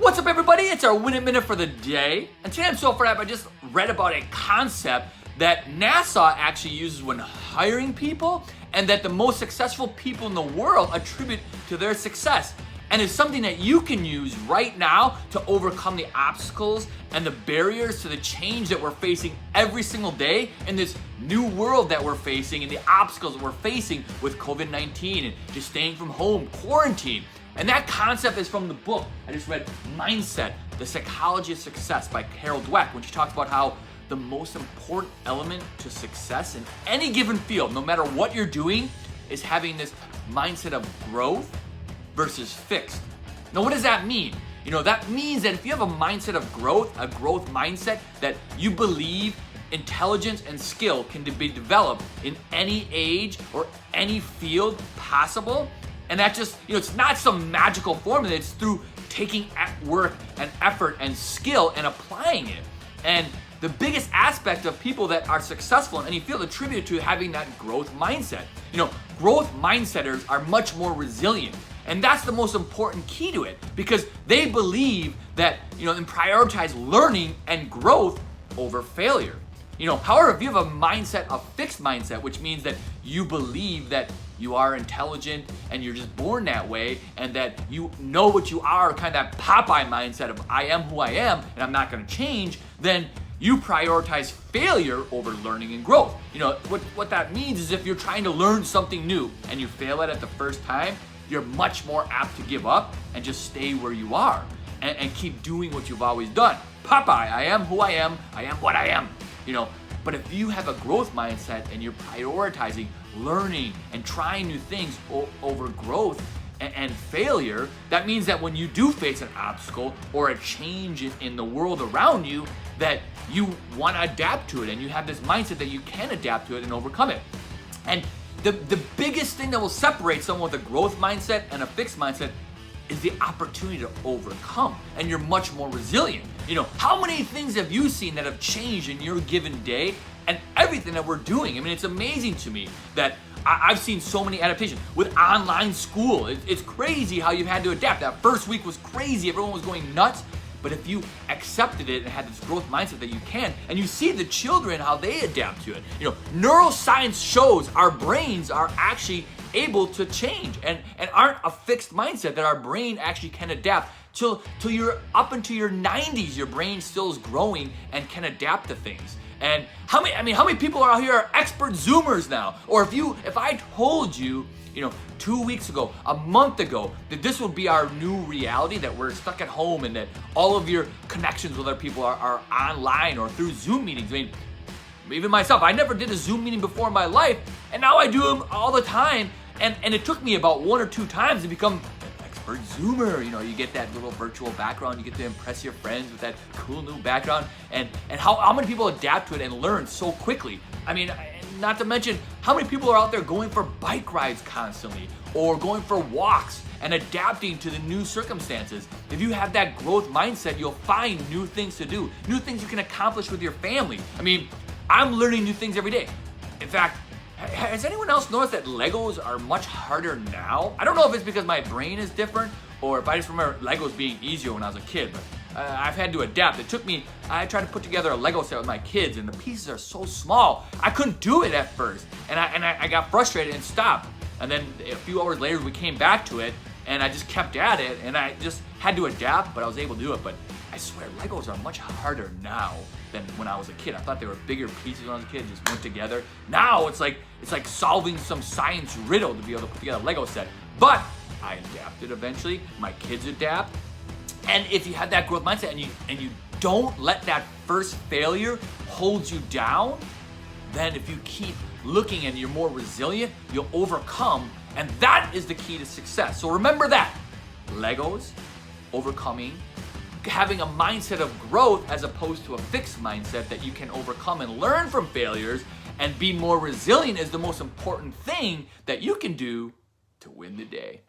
What's up, everybody? It's our Win It Minute for the day. And today I'm so fired up. I just read about a concept that NASA actually uses when hiring people, and that the most successful people in the world attribute to their success. And it's something that you can use right now to overcome the obstacles and the barriers to the change that we're facing every single day in this new world that we're facing, and the obstacles that we're facing with COVID-19 and just staying from home, quarantine. And that concept is from the book I just read, Mindset, The Psychology of Success by Carol Dweck, when she talks about how the most important element to success in any given field, no matter what you're doing, is having this mindset of growth versus fixed. Now, what does that mean? That means that if you have a mindset of growth, a growth mindset, that you believe intelligence and skill can be developed in any age or any field possible. And that just, it's not some magical formula. It's through taking work and effort and skill and applying it. And the biggest aspect of people that are successful in any field attribute to having that growth mindset. Growth mindsetters are much more resilient. And that's the most important key to it, because they believe that, and prioritize learning and growth over failure. However, if you have a mindset, a fixed mindset, which means that you believe that you are intelligent and you're just born that way, and that you know what you are, kind of that Popeye mindset of I am who I am and I'm not going to change, then you prioritize failure over learning and growth. What that means is if you're trying to learn something new and you fail at it the first time, you're much more apt to give up and just stay where you are and keep doing what you've always done. Popeye, I am who I am what I am. But if you have a growth mindset and you're prioritizing learning and trying new things over growth and failure, that means that when you do face an obstacle or a change in the world around you, that you want to adapt to it, and you have this mindset that you can adapt to it and overcome it. And the biggest thing that will separate someone with a growth mindset and a fixed mindset is the opportunity to overcome, and you're much more resilient. How many things have you seen that have changed in your given day and everything that we're doing? It's amazing to me that I've seen so many adaptations with online school. It's crazy how you've had to adapt. That first week was crazy. Everyone was going nuts. But if you accepted it and had this growth mindset that you can, and you see the children, how they adapt to it. Neuroscience shows our brains are actually able to change and aren't a fixed mindset, that our brain actually can adapt till you're up into your 90s. Your brain still is growing and can adapt to things. And how many people out here are expert Zoomers now? Or if I told you, 2 weeks ago, a month ago, that this would be our new reality, that we're stuck at home and that all of your connections with other people are online or through Zoom meetings. Even myself, I never did a Zoom meeting before in my life, and now I do them all the time. And it took me about 1 or 2 times to become an expert Zoomer. You get that little virtual background, you get to impress your friends with that cool new background, and how many people adapt to it and learn so quickly. Not to mention how many people are out there going for bike rides constantly, or going for walks and adapting to the new circumstances. If you have that growth mindset, you'll find new things to do, new things you can accomplish with your family. I'm learning new things every day. In fact, has anyone else noticed that Legos are much harder now? I don't know if it's because my brain is different, or if I just remember Legos being easier when I was a kid, but I've had to adapt. I tried to put together a Lego set with my kids, and the pieces are so small. I couldn't do it at first, and I got frustrated and stopped. And then a few hours later, we came back to it, and I just kept at it, and I just had to adapt, but I was able to do it. But I swear, Legos are much harder now than when I was a kid. I thought they were bigger pieces when I was a kid, just went together. Now it's like solving some science riddle to be able to put together a Lego set. But I adapted eventually. My kids adapt. And if you have that growth mindset and you don't let that first failure hold you down, then if you keep looking and you're more resilient, you'll overcome. And that is the key to success. So remember that. Legos, overcoming, having a mindset of growth as opposed to a fixed mindset that you can overcome and learn from failures and be more resilient is the most important thing that you can do to win the day.